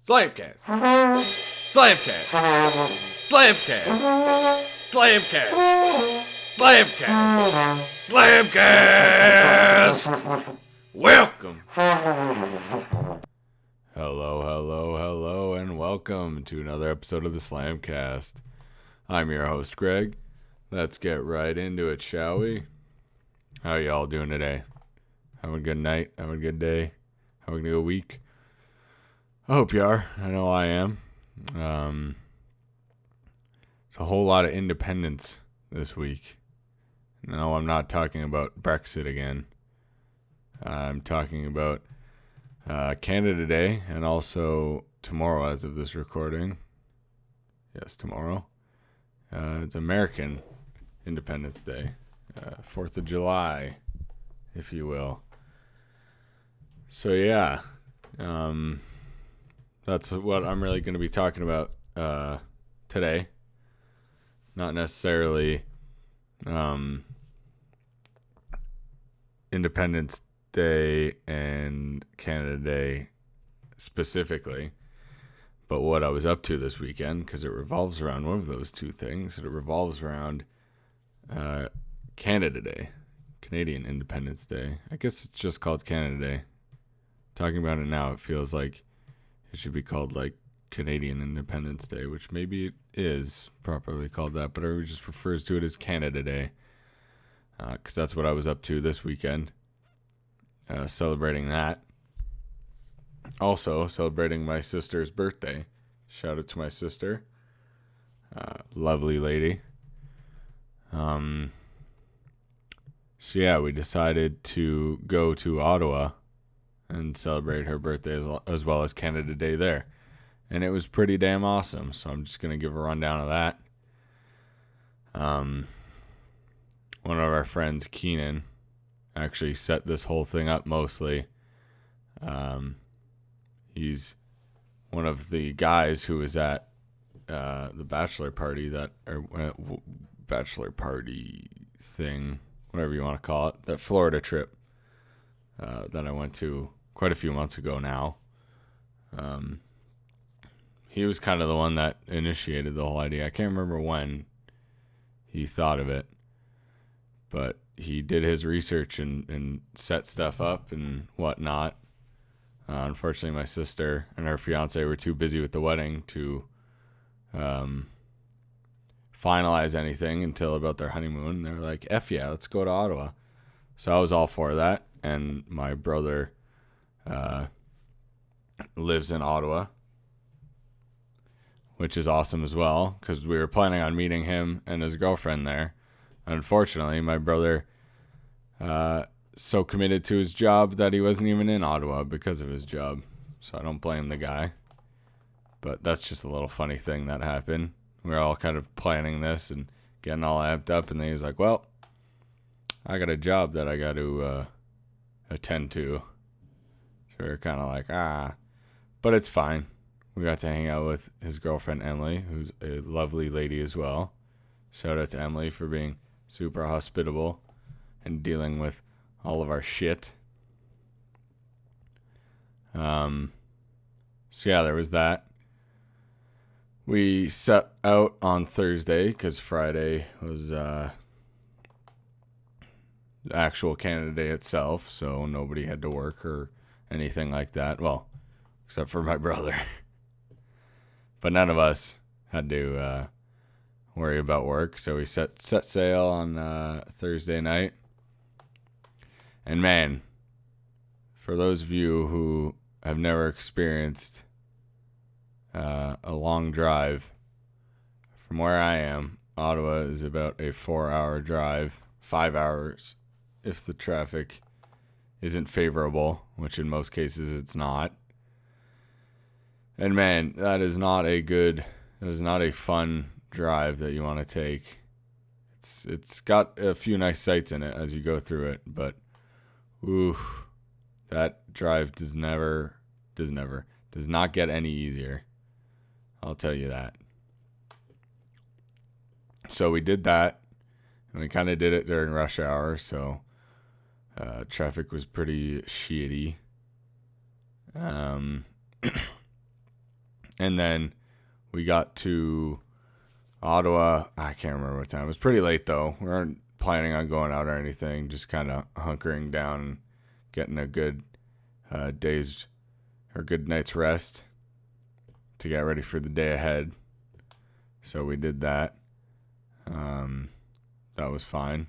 Slamcast. Slamcast. Slamcast. Slamcast. Slamcast. Slamcast. Welcome. Hello, and welcome to another episode of the Slamcast. I'm your host, Greg. Let's get right into it, shall we? How y'all doing today? Having a good night? Having a good day? Having a good week? I hope you are. I know I am. It's a whole lot of independence this week. No, I'm not talking about Brexit again. I'm talking about Canada Day and also tomorrow as of this recording. Yes, tomorrow. It's American Independence Day. 4th of July, if you will. So yeah, that's what I'm really going to be talking about today. Not necessarily Independence Day and Canada Day specifically, but what I was up to this weekend, because it revolves around one of those two things. It revolves around Canada Day, Canadian Independence Day. I guess it's just called Canada Day. Talking about it now, it feels like it should be called like Canadian Independence Day, which maybe it is properly called that, but everyone just refers to it as Canada Day, because that's what I was up to this weekend, celebrating that. Also celebrating my sister's birthday. Shout out to my sister, lovely lady. So yeah, we decided to go to Ottawa and celebrate her birthday as well as Canada Day there. And it was pretty damn awesome. So I'm just going to give a rundown of that. One of our friends, Keenan, actually set this whole thing up mostly. He's one of the guys who was at the bachelor party thing, whatever you want to call it, that Florida trip that I went to quite a few months ago now. He was kind of the one that initiated the whole idea. I can't remember when he thought of it, but he did his research and set stuff up and whatnot. Unfortunately, my sister and her fiance were too busy with the wedding to finalize anything until about their honeymoon. They were like, F yeah, let's go to Ottawa. So I was all for that. And my brother lives in Ottawa, which is awesome as well, because we were planning on meeting him and his girlfriend there. Unfortunately, my brother so committed to his job that he wasn't even in Ottawa because of his job. So I don't blame the guy. But that's just a little funny thing that happened. We were all kind of planning this and getting all amped up, and then he was like, well, I got a job that I got to attend to. So we were kind of like, but it's fine. We got to hang out with his girlfriend, Emily, who's a lovely lady as well. Shout out to Emily for being super hospitable and dealing with all of our shit. So yeah, there was that. We set out on Thursday because Friday was the actual Canada Day itself, so nobody had to work or anything like that. Well, except for my brother. But none of us had to worry about work, so we set sail on Thursday night. And man, for those of you who have never experienced a long drive from where I am, Ottawa is about a 4-hour drive, 5 hours if the traffic isn't favorable, which in most cases it's not. And man, that is not a fun drive that you want to take. It's got a few nice sights in it as you go through it, but oof, that drive does not get any easier. I'll tell you that. So we did that, and we kind of did it during rush hour, so traffic was pretty shitty. And then we got to Ottawa. I can't remember what time. It was pretty late, though. We weren't planning on going out or anything. Just kind of hunkering down and getting a good good night's rest to get ready for the day ahead. So we did that. That was fine.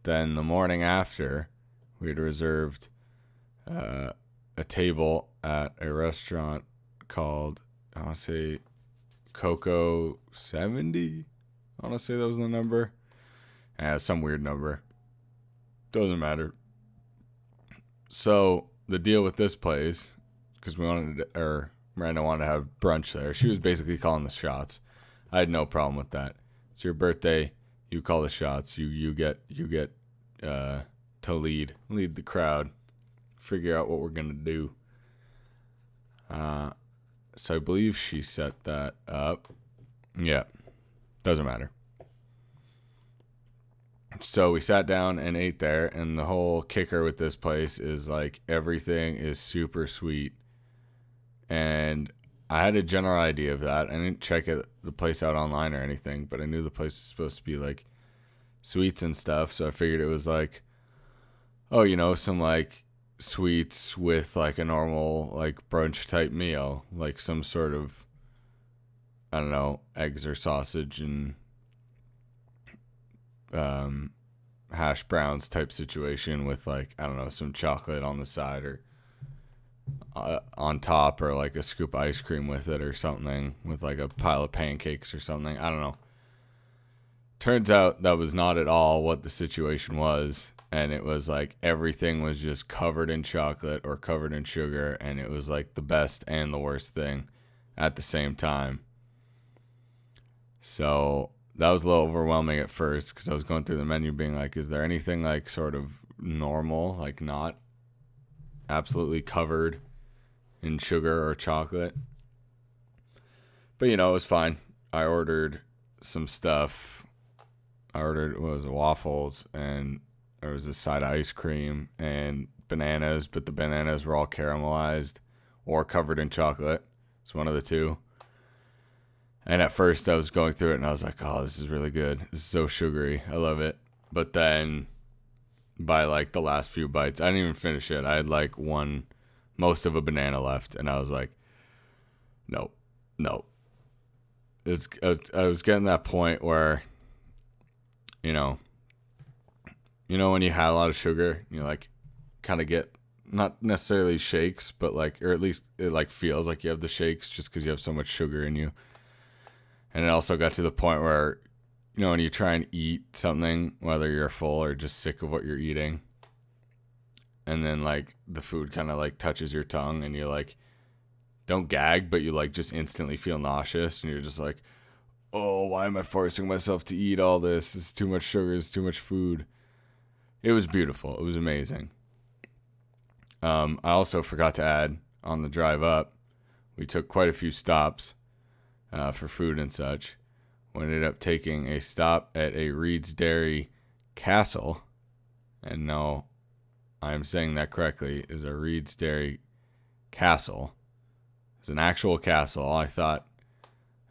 Then the morning after, we had reserved a table at a restaurant called, I want to say, Coco 70. I want to say that was the number. Some weird number. Doesn't matter. So the deal with this place, because Miranda wanted to have brunch there. She was basically calling the shots. I had no problem with that. It's your birthday. You call the shots. You get to lead the crowd. Figure out what we're gonna do. So I believe she set that up. Yeah, doesn't matter. So we sat down and ate there, and the whole kicker with this place is like everything is super sweet. And I had a general idea of that. I didn't check the place out online or anything, but I knew the place was supposed to be like sweets and stuff. So I figured it was like, some like sweets with like a normal like brunch type meal, like some sort of, I don't know, eggs or sausage and hash browns type situation with like, I don't know, some chocolate on the side or on top, or like a scoop of ice cream with it or something, with like a pile of pancakes or something. I don't know. Turns out that was not at all what the situation was. And it was like everything was just covered in chocolate or covered in sugar. And it was like the best and the worst thing at the same time. So that was a little overwhelming at first, because I was going through the menu being like, is there anything like sort of normal, like not absolutely covered in sugar or chocolate? But it was fine. I ordered some stuff. I ordered waffles, and there was a side of ice cream and bananas, but the bananas were all caramelized or covered in chocolate. It's one of the two. And at first I was going through it and I was like, oh, this is really good. This is so sugary. I love it. But then by like the last few bites, I didn't even finish it. I had like most of a banana left. And I was like, no. I was getting that point where, when you had a lot of sugar, you like kind of get not necessarily shakes, but like, or at least it like feels like you have the shakes just because you have so much sugar in you. And it also got to the point where, when you try and eat something, whether you're full or just sick of what you're eating, and then like the food kind of like touches your tongue and you like don't gag, but you like just instantly feel nauseous, and you're just like, oh, why am I forcing myself to eat all this? This is too much sugar. It's too much food. It was beautiful. It was amazing. I also forgot to add, on the drive up, we took quite a few stops for food and such. We ended up taking a stop at a Reed's Dairy Castle. And no, I'm saying that correctly, is a Reed's Dairy Castle. It's an actual castle. I thought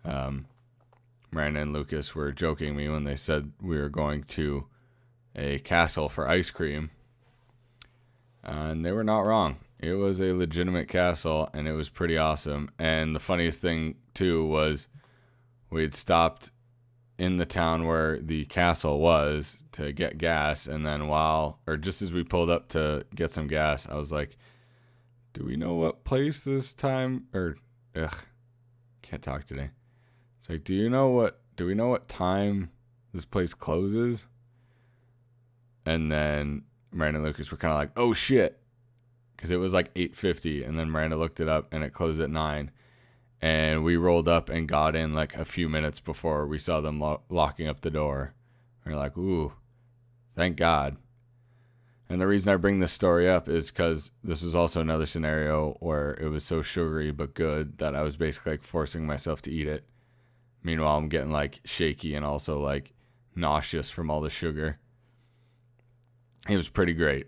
Miranda and Lucas were joking me when they said we were going to a castle for ice cream. And they were not wrong. It was a legitimate castle, and it was pretty awesome. And the funniest thing, too, was we had stopped in the town where the castle was to get gas. And then just as we pulled up to get some gas, I was like, do we know what place this time? Can't talk today. It's like, do we know what time this place closes? And then Miranda and Lucas were kind of like, oh shit. Because it was like 8:50, and then Miranda looked it up and it closed at 9. And we rolled up and got in like a few minutes before we saw them locking up the door. We were like, ooh, thank God. And the reason I bring this story up is because this was also another scenario where it was so sugary but good that I was basically like forcing myself to eat it. Meanwhile, I'm getting like shaky and also like nauseous from all the sugar. It was pretty great.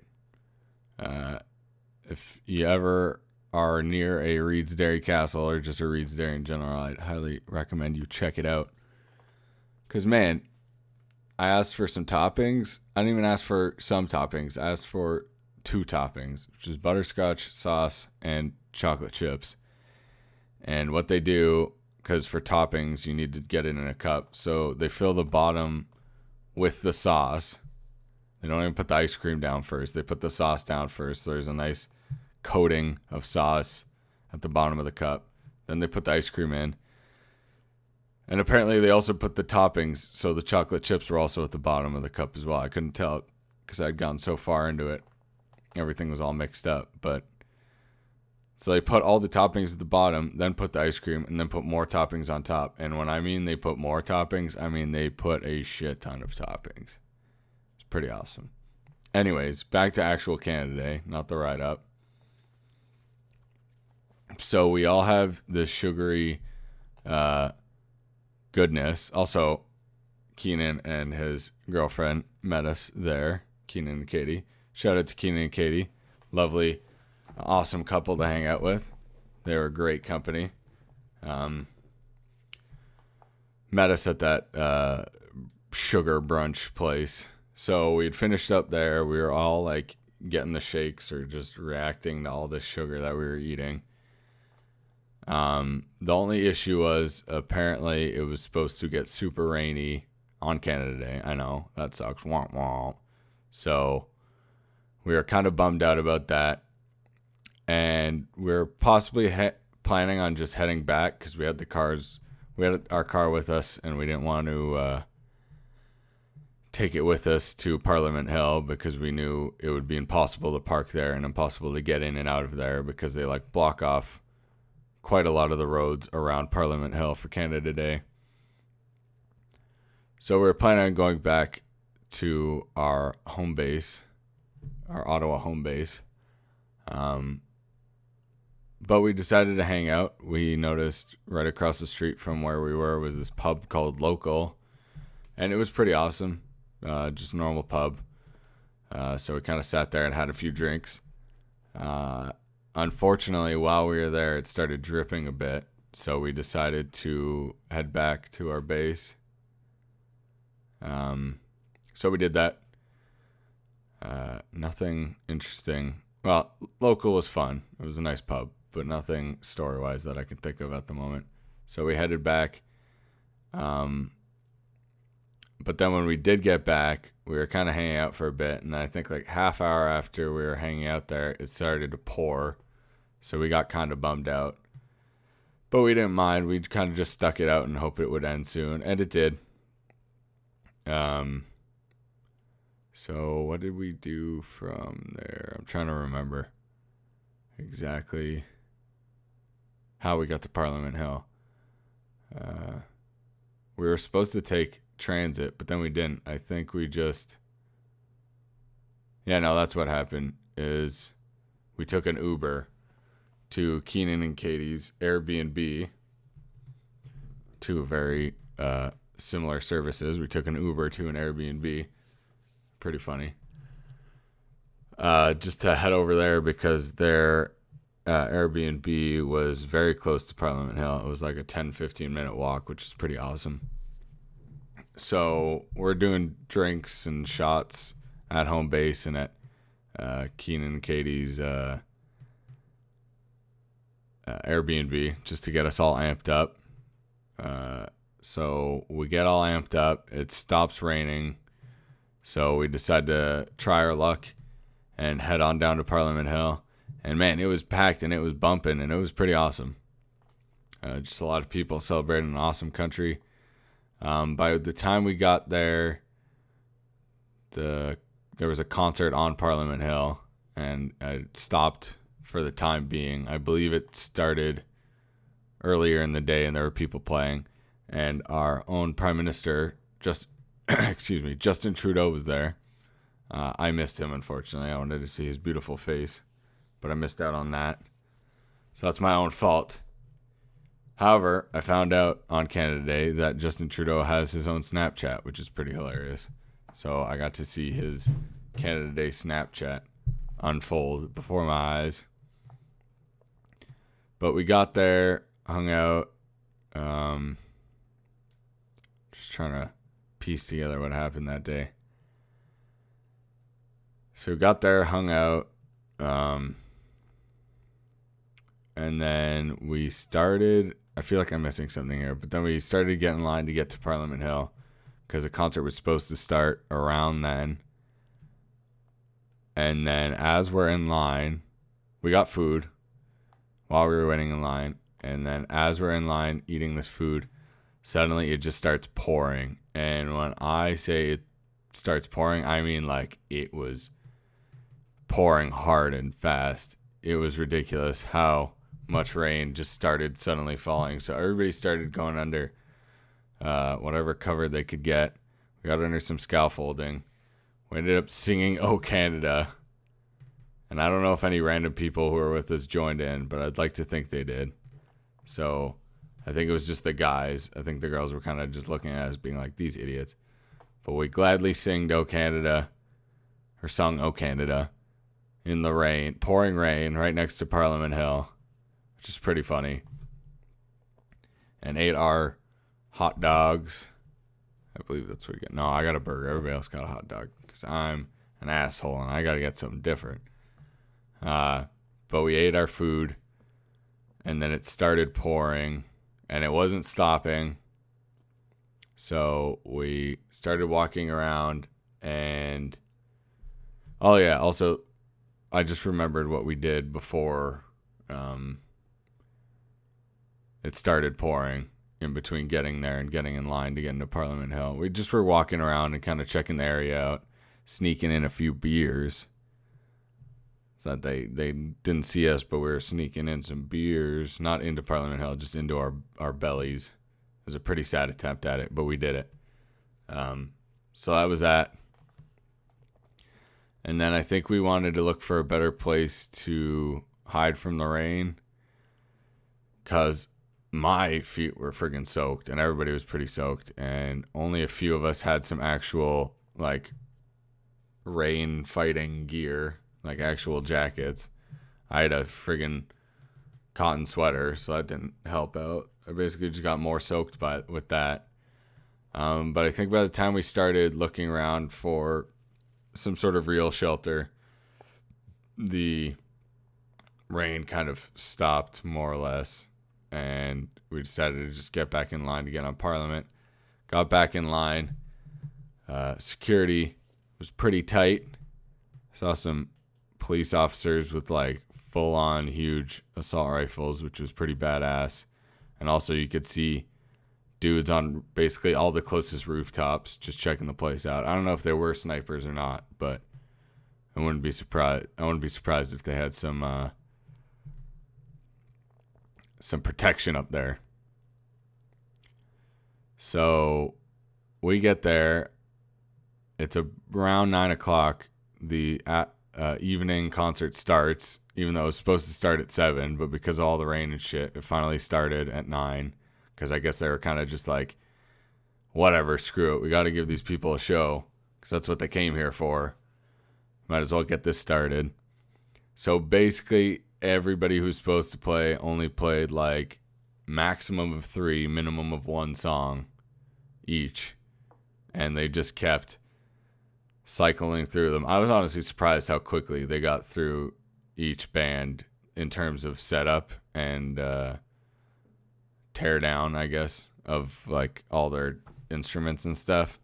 If you ever are near a Reed's Dairy Castle or just a Reed's Dairy in general, I'd highly recommend you check it out. Because, man, I asked for some toppings. I didn't even ask for some toppings. I asked for 2 toppings, which is butterscotch sauce and chocolate chips. And what they do, because for toppings, you need to get it in a cup. So they fill the bottom with the sauce. They don't even put the ice cream down first. They put the sauce down first. So there's a nice coating of sauce at the bottom of the cup. Then they put the ice cream in. And apparently they also put the toppings. So the chocolate chips were also at the bottom of the cup as well. I couldn't tell because I'd gotten so far into it. Everything was all mixed up. But so they put all the toppings at the bottom, then put the ice cream, and then put more toppings on top. And when I mean they put more toppings, I mean they put a shit ton of toppings. It's pretty awesome. Anyways, back to actual Canada Day, not the ride up. So we all have this sugary goodness. Also, Keenan and his girlfriend met us there, Keenan and Katie. Shout out to Keenan and Katie. Lovely, awesome couple to hang out with. They were great company. Met us at that sugar brunch place. So we had finished up there. We were all like getting the shakes or just reacting to all this sugar that we were eating. The only issue was apparently it was supposed to get super rainy on Canada Day. I know, that sucks. Womp womp. So we were kind of bummed out about that. And we were possibly planning on just heading back because we had our car with us and we didn't want to take it with us to Parliament Hill because we knew it would be impossible to park there and impossible to get in and out of there because they like block off quite a lot of the roads around Parliament Hill for Canada Day. So we were planning on going back to our home base, our Ottawa home base. But we decided to hang out. We noticed right across the street from where we were was this pub called Local. And it was pretty awesome. Just a normal pub. So we kind of sat there and had a few drinks. Unfortunately, while we were there, it started dripping a bit. So we decided to head back to our base. So we did that. Nothing interesting. Well, Local was fun. It was a nice pub, but nothing story-wise that I can think of at the moment. So we headed back. But then when we did get back, we were kind of hanging out for a bit. And I think like half hour after we were hanging out there, it started to pour. So we got kind of bummed out. But we didn't mind. We kind of just stuck it out and hoped it would end soon. And it did. So what did we do from there? I'm trying to remember exactly how we got to Parliament Hill. We were supposed to take transit, but then we didn't. I think we just... Yeah, no, that's what happened, is we took an Uber to Keenan and Katie's Airbnb. 2 very similar services. We took an Uber to an Airbnb. Pretty funny. Just to head over there because their Airbnb was very close to Parliament Hill. It was like a 10-15 minute walk, which is pretty awesome. So we're doing drinks and shots at home base and at Keenan and Katie's Airbnb just to get us all amped up. So we get all amped up. It stops raining. So we decided to try our luck and head on down to Parliament Hill. And man, it was packed and it was bumping and it was pretty awesome. Just a lot of people celebrating an awesome country. By the time we got there, there was a concert on Parliament Hill and it stopped for the time being. I believe it started earlier in the day and there were people playing. And our own Prime Minister, Justin Trudeau was there. I missed him, unfortunately. I wanted to see his beautiful face, but I missed out on that. So that's my own fault. However, I found out on Canada Day that Justin Trudeau has his own Snapchat, which is pretty hilarious. So I got to see his Canada Day Snapchat unfold before my eyes. But we got there, hung out. Just trying to piece together what happened that day. So we got there, hung out. And then we started, I feel like I'm missing something here, but then we started to get in line to get to Parliament Hill because the concert was supposed to start around then. And then as we're in line, we got food while we were waiting in line. And then as we're in line eating this food, suddenly it just starts pouring. And when I say it starts pouring, I mean like it was pouring hard and fast. It was ridiculous how much rain just started suddenly falling. So everybody started going under whatever cover they could get. We got under some scaffolding. We ended up singing "Oh Canada." And I don't know if any random people who were with us joined in, but I'd like to think they did. So I think it was just the guys. I think the girls were kind of just looking at us being like, these idiots. But we gladly sung "Oh Canada," or sung "Oh Canada," in the rain, pouring rain, right next to Parliament Hill, which is pretty funny. And ate our hot dogs. I believe that's what we get. No, I got a burger. Everybody else got a hot dog because I'm an asshole and I got to get something different. But we ate our food and then it started pouring and it wasn't stopping. So we started walking around and, oh yeah, also I just remembered what we did before it started pouring, in between getting there and getting in line to get into Parliament Hill. We just were walking around and kind of checking the area out, sneaking in a few beers. So that they didn't see us, but we were sneaking in some beers, not into Parliament Hill, just into our bellies. It was a pretty sad attempt at it, but we did it. So that was that. And then I think we wanted to look for a better place to hide from the rain because my feet were friggin' soaked and everybody was pretty soaked. And only a few of us had some actual, like, rain fighting gear, like actual jackets. I had a friggin' cotton sweater, so that didn't help out. I basically just got more soaked with that. But I think by the time we started looking around for some sort of real shelter, the rain kind of stopped more or less, and we decided to just get back in line to get on Parliament. Got back in line. Security was pretty tight. Saw some police officers with like full-on huge assault rifles, which was pretty badass. And also you could see dudes on basically all the closest rooftops just checking the place out. I don't know if they were snipers or not, but I wouldn't be surprised if they had some protection up there. So we get there. It's around 9 o'clock. The evening concert starts, even though it was supposed to start at 7, but because of all the rain and shit, it finally started at 9. Because I guess they were kind of just like, whatever, screw it. We got to give these people a show because that's what they came here for. Might as well get this started. So basically, everybody who's supposed to play only played like maximum of 3, minimum of 1 song each. And they just kept cycling through them. I was honestly surprised how quickly they got through each band in terms of setup and tear down, I guess, of like all their instruments and stuff.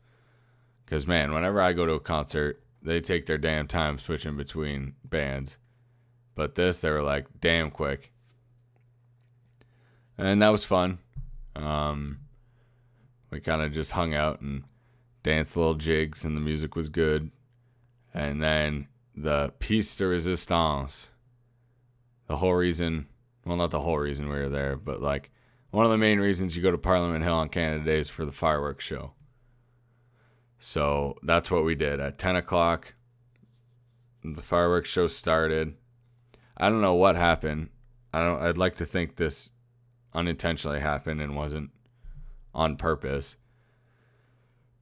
Because man, whenever I go to a concert, they take their damn time switching between bands. But this, they were like damn quick. And that was fun. We kind of just hung out and danced little jigs, and the music was good. And then the piece de resistance, the whole reason, well, not the whole reason we were there, but like one of the main reasons you go to Parliament Hill on Canada Day is for the fireworks show. So that's what we did. At 10 o'clock, the fireworks show started. I don't know what happened. I'd like to think this unintentionally happened and wasn't on purpose.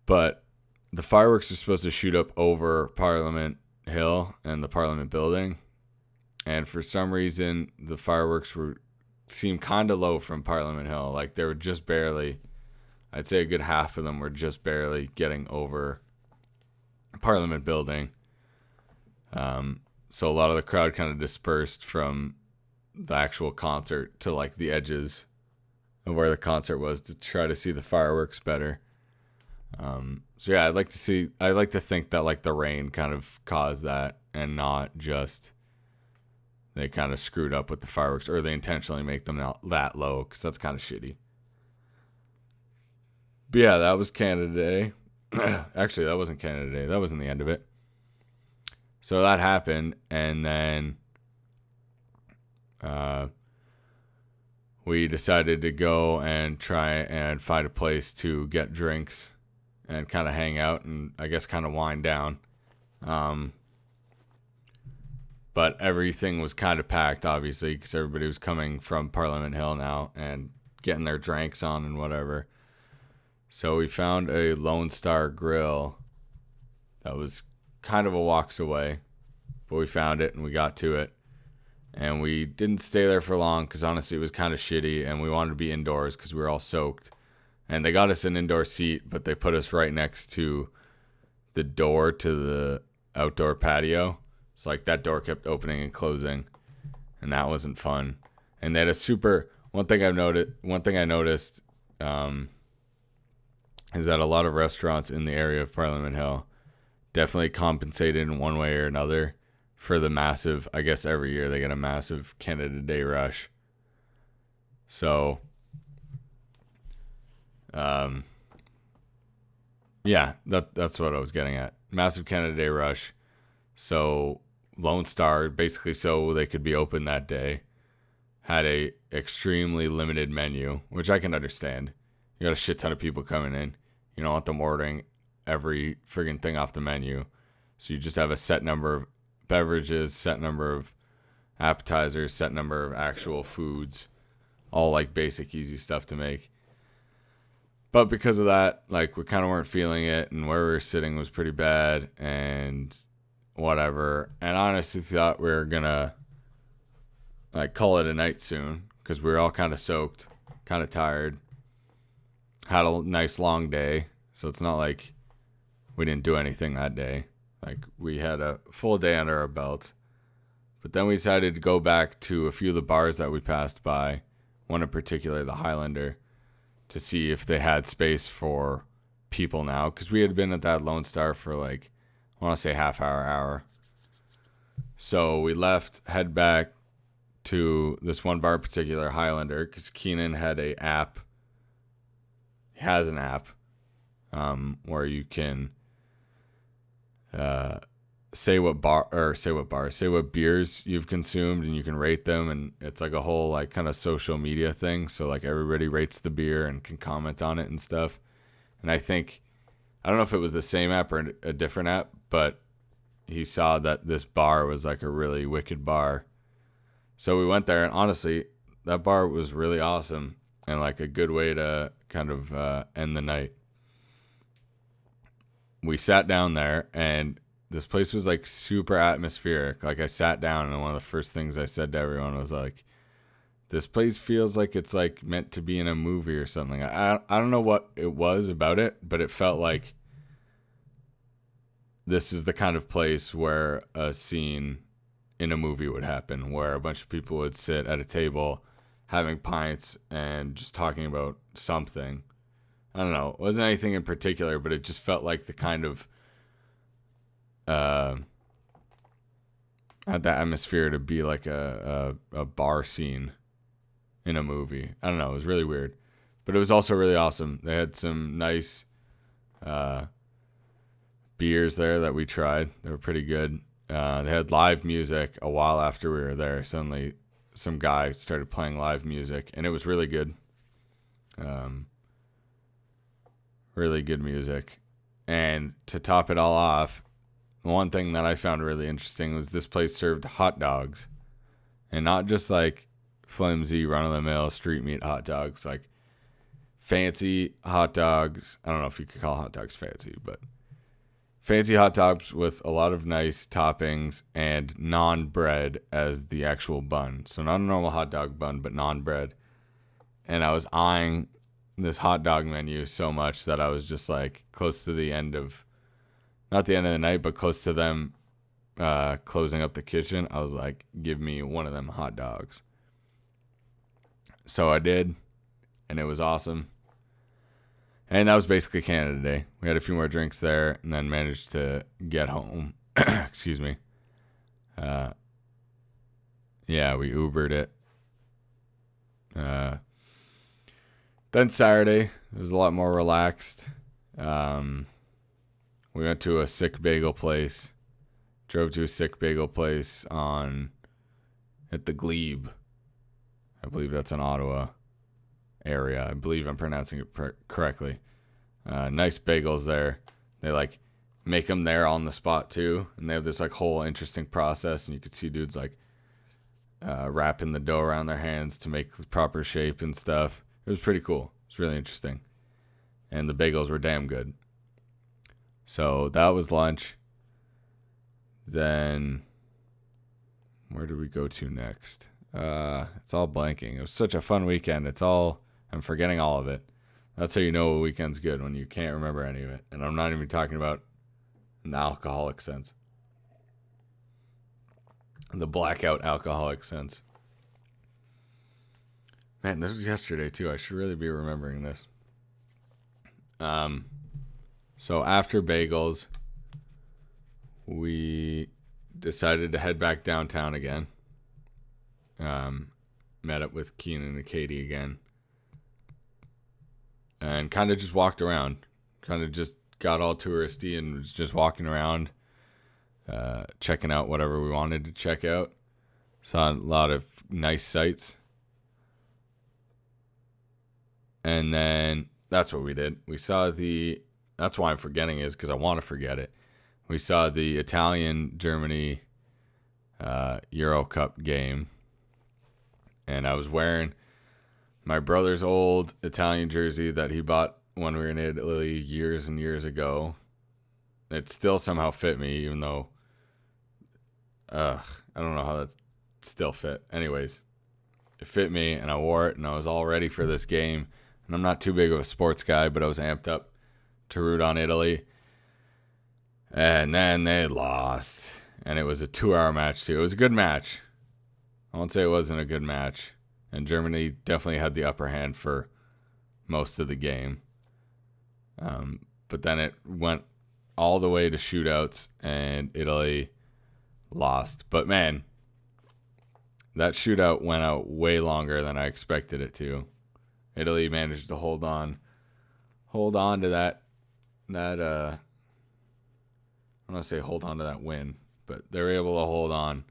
But the fireworks are supposed to shoot up over Parliament Hill and the Parliament building. And for some reason, the fireworks were seem kind of low from Parliament Hill. Like they were just barely, I'd say a good half of them were just barely getting over Parliament Building. So a lot of the crowd kind of dispersed from the actual concert to like the edges of where the concert was to try to see the fireworks better. So yeah, I'd like to think that like the rain kind of caused that and not just they kind of screwed up with the fireworks or they intentionally make them that low because that's kind of shitty. But yeah, that was Canada Day. Actually, that wasn't Canada Day. That wasn't the end of it. So that happened, and then we decided to go and try and find a place to get drinks and kind of hang out and I guess kind of wind down. But everything was kind of packed, obviously, because everybody was coming from Parliament Hill now and getting their drinks on and whatever. So we found a Lone Star Grill that was kind of a walks away, but we found it and we got to it. And we didn't stay there for long because honestly it was kind of shitty and we wanted to be indoors because we were all soaked. And they got us an indoor seat, but they put us right next to the door to the outdoor patio. So like that door kept opening and closing, and that wasn't fun. And they had one thing I noticed is that a lot of restaurants in the area of Parliament Hill definitely compensated in one way or another for the massive, I guess every year they get a massive Canada Day rush. So, yeah, that's what I was getting at. Massive Canada Day rush. So Lone Star, basically so they could be open that day, had a extremely limited menu, which I can understand. You got a shit ton of people coming in. You don't want them ordering every friggin' thing off the menu. So you just have a set number of beverages, set number of appetizers, set number of actual foods, all like basic easy stuff to make. But because of that, like we kind of weren't feeling it, and where we were sitting was pretty bad and whatever. And I honestly thought we were gonna like call it a night soon because we were all kind of soaked, kind of tired, had a nice long day. So it's not like we didn't do anything that day. Like we had a full day under our belt. But then we decided to go back to a few of the bars that we passed by, one in particular, the Highlander, to see if they had space for people now. Because we had been at that Lone Star for like, I want to say half hour. So we left, head back to this one bar in particular, Highlander, because Keenan had an app. He has an app where you can say what beers you've consumed and you can rate them, and it's like a whole like kind of social media thing. So like everybody rates the beer and can comment on it and stuff. And I don't know if it was the same app or a different app, but he saw that this bar was like a really wicked bar. So we went there, and honestly, that bar was really awesome and like a good way to kind of end the night. We sat down there, and this place was like super atmospheric. Like I sat down, and one of the first things I said to everyone was like, this place feels like it's like meant to be in a movie or something. I don't know what it was about it, but it felt like this is the kind of place where a scene in a movie would happen, where a bunch of people would sit at a table having pints and just talking about something. I don't know. It wasn't anything in particular, but it just felt like the kind of had that atmosphere to be like a bar scene in a movie. I don't know. It was really weird, but it was also really awesome. They had some nice beers there that we tried. They were pretty good. They had live music a while after we were there. Suddenly some guy started playing live music, and it was really good. Really good music. And to top it all off, one thing that I found really interesting was this place served hot dogs, and not just like flimsy run-of-the-mill street meat hot dogs, like fancy hot dogs. I don't know if you could call hot dogs fancy, but fancy hot dogs with a lot of nice toppings and non-bread as the actual bun. So not a normal hot dog bun, but non-bread. And I was eyeing this hot dog menu so much that I was just like close to the end of, not the end of the night, but close to them closing up the kitchen. I was like, give me one of them hot dogs. So I did, and it was awesome. And that was basically Canada Day. We had a few more drinks there and then managed to get home. Excuse me. Yeah, we Ubered it. Then Saturday, it was a lot more relaxed. We went to a sick bagel place. Drove to a sick bagel place at the Glebe. I believe that's in Ottawa area. I believe I'm pronouncing it correctly. Nice bagels there. They like make them there on the spot too, and they have this like whole interesting process. And you could see dudes like wrapping the dough around their hands to make the proper shape and stuff. It was pretty cool. It's really interesting, and the bagels were damn good. So that was lunch. Then where did we go to next? It's all blanking. It was such a fun weekend. I'm forgetting all of it. That's how you know a weekend's good, when you can't remember any of it. And I'm not even talking about in the alcoholic sense. The blackout alcoholic sense. Man, this was yesterday too. I should really be remembering this. So after bagels, we decided to head back downtown again. Met up with Keenan and Katie again. And kind of just walked around. Kind of just got all touristy and was just walking around, checking out whatever we wanted to check out. Saw a lot of nice sights. And then that's what we did. We saw that's why I'm forgetting is because I want to forget it. We saw the Italian-Germany Euro Cup game. And I was wearing my brother's old Italian jersey that he bought when we were in Italy years and years ago. It still somehow fit me, even though I don't know how that still fit. Anyways, it fit me, and I wore it, and I was all ready for this game. And I'm not too big of a sports guy, but I was amped up to root on Italy. And then they lost, and it was a 2-hour match too. It was a good match. I won't say it wasn't a good match. And Germany definitely had the upper hand for most of the game. But then it went all the way to shootouts, and Italy lost. But man, that shootout went out way longer than I expected it to. Italy managed to hold on to that I don't want to say hold on to that win, but they were able to hold on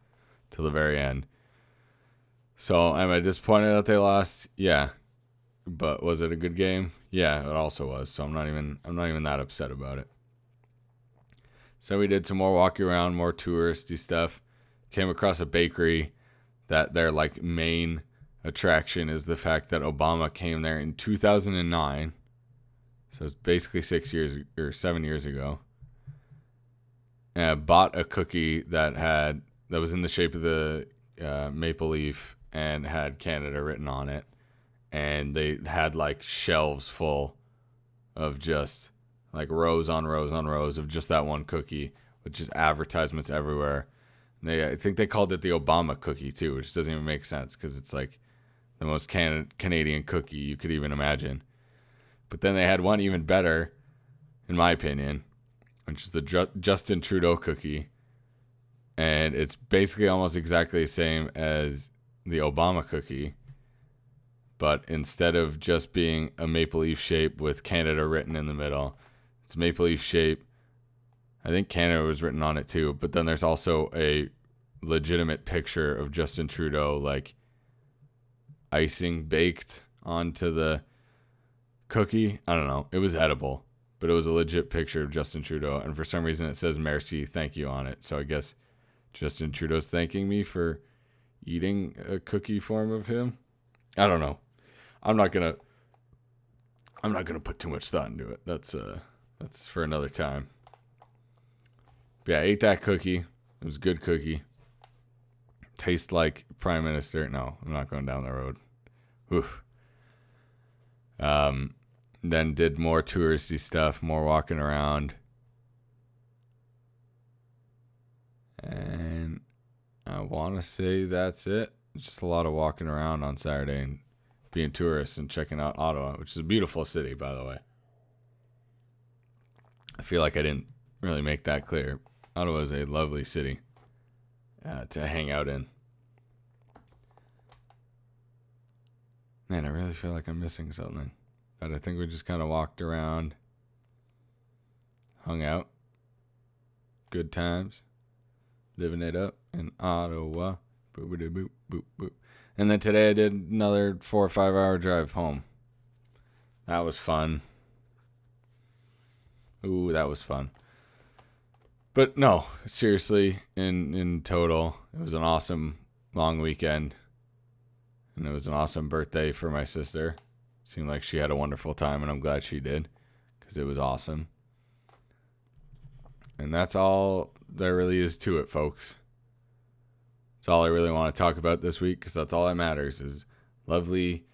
till the very end. So am I disappointed that they lost? Yeah. But was it a good game? Yeah, it also was. So I'm not even that upset about it. So we did some more walking around, more touristy stuff. Came across a bakery that their like main attraction is the fact that Obama came there in 2009. So it's basically 7 years ago. Bought a cookie that was in the shape of the maple leaf and had Canada written on it. And they had like shelves full of just like rows on rows on rows of just that one cookie, with just advertisements everywhere. I think they called it the Obama cookie too, which doesn't even make sense because it's like the most Canadian cookie you could even imagine. But then they had one even better, in my opinion, which is the Justin Trudeau cookie. And it's basically almost exactly the same as the Obama cookie. But instead of just being a maple leaf shape with Canada written in the middle, it's maple leaf shape. I think Canada was written on it too. But then there's also a legitimate picture of Justin Trudeau, like icing baked onto the cookie. I don't know. It was edible, but it was a legit picture of Justin Trudeau. And for some reason it says merci, thank you on it. So I guess Justin Trudeau's thanking me for eating a cookie form of him. I don't know. I'm not gonna put too much thought into it. That's for another time. But yeah, I ate that cookie. It was a good cookie. Tastes like Prime Minister. No, I'm not going down the road. Oof. Then did more touristy stuff, more walking around. And I want to say that's it. Just a lot of walking around on Saturday and being tourists and checking out Ottawa, which is a beautiful city, by the way. I feel like I didn't really make that clear. Ottawa is a lovely city to hang out in. Man, I really feel like I'm missing something. But I think we just kind of walked around, hung out, good times, living it up in Ottawa. Boop, boop, boop, boop, boop. And then today I did another 4 or 5 hour drive home. That was fun. Ooh, that was fun. But no, seriously, in total, it was an awesome long weekend. And it was an awesome birthday for my sister. Seemed like she had a wonderful time, and I'm glad she did, because it was awesome. And that's all there really is to it, folks. That's all I really want to talk about this week, because that's all that matters is lovely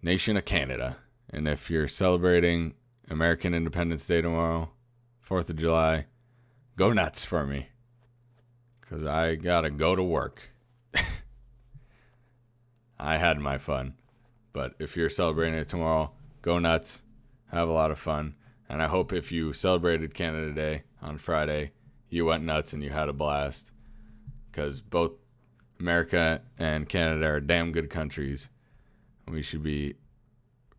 nation of Canada. And if you're celebrating American Independence Day tomorrow, 4th of July, go nuts for me, because I got to go to work. I had my fun. But if you're celebrating it tomorrow, go nuts. Have a lot of fun. And I hope if you celebrated Canada Day on Friday, you went nuts and you had a blast. Because both America and Canada are damn good countries. We should be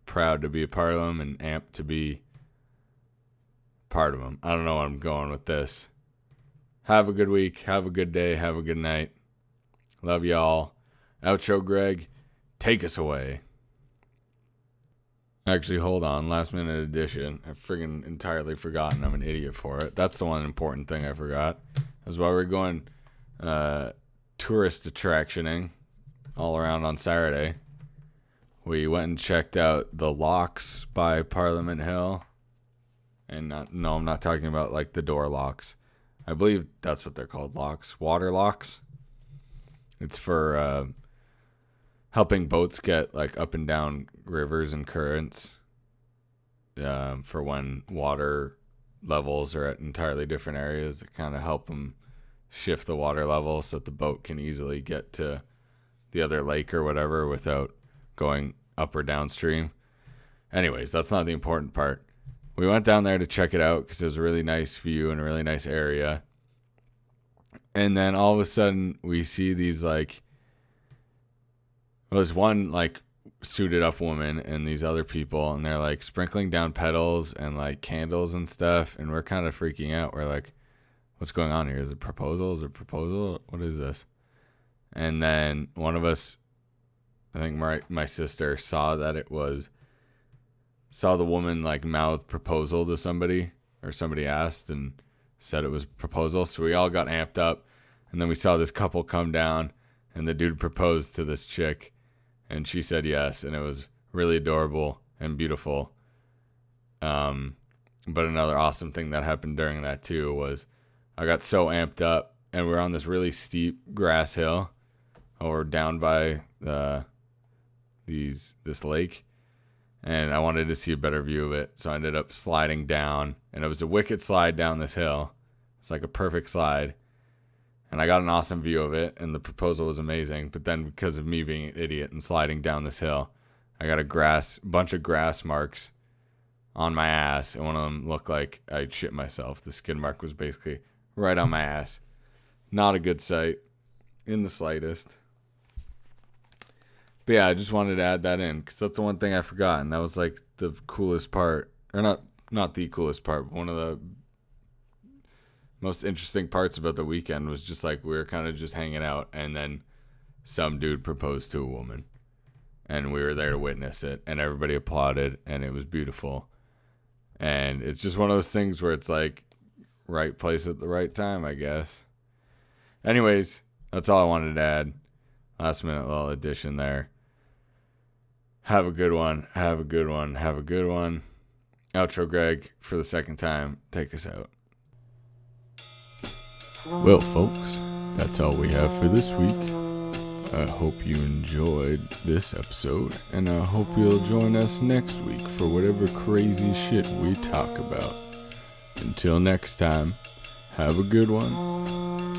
proud to be a part of them and amped to be part of them. I don't know where I'm going with this. Have a good week. Have a good day. Have a good night. Love y'all. Outro Greg, take us away. Actually, hold on. Last minute addition. I friggin' entirely forgotten. I'm an idiot for it. That's the one important thing I forgot. That's why we're going tourist attractioning all around on Saturday. We went and checked out the locks by Parliament Hill. And I'm not talking about like the door locks. I believe that's what they're called, locks. Water locks. It's for helping boats get like up and down rivers and currents for when water levels are at entirely different areas that kind of help them shift the water level so that the boat can easily get to the other lake or whatever without going up or downstream. Anyways, that's not the important part. We went down there to check it out because it was a really nice view and a really nice area. And then all of a sudden we see these like, well, there's one like suited up woman and these other people, and they're like sprinkling down petals and like candles and stuff. And we're kind of freaking out. We're like, what's going on here? Is it proposal? Is it proposal? What is this? And then one of us, I think my sister saw the woman like mouth proposal to somebody, or somebody asked and said it was proposal. So we all got amped up, and then we saw this couple come down and the dude proposed to this chick and she said yes, and it was really adorable and beautiful. But another awesome thing that happened during that too was I got so amped up, and we're on this really steep grass hill over down by this lake, and I wanted to see a better view of it, so I ended up sliding down, and it was a wicked slide down this hill. It's like a perfect slide, and I got an awesome view of it, and the proposal was amazing. But then because of me being an idiot and sliding down this hill, I got a bunch of grass marks on my ass, and one of them looked like I'd shit myself. The skid mark was basically right on my ass. Not a good sight in the slightest. But yeah, I just wanted to add that in because that's the one thing I forgot, and that was like the coolest part, or not the coolest part, but one of the most interesting parts about the weekend was just like we were kind of just hanging out, and then some dude proposed to a woman, and we were there to witness it, and everybody applauded, and it was beautiful. And it's just one of those things where it's like right place at the right time, I guess. Anyways, that's all I wanted to add. Last minute little addition there. Have a good one. Have a good one. Have a good one. Outro Greg for the second time. Take us out. Well, folks, that's all we have for this week. I hope you enjoyed this episode, and I hope you'll join us next week for whatever crazy shit we talk about. Until next time, have a good one.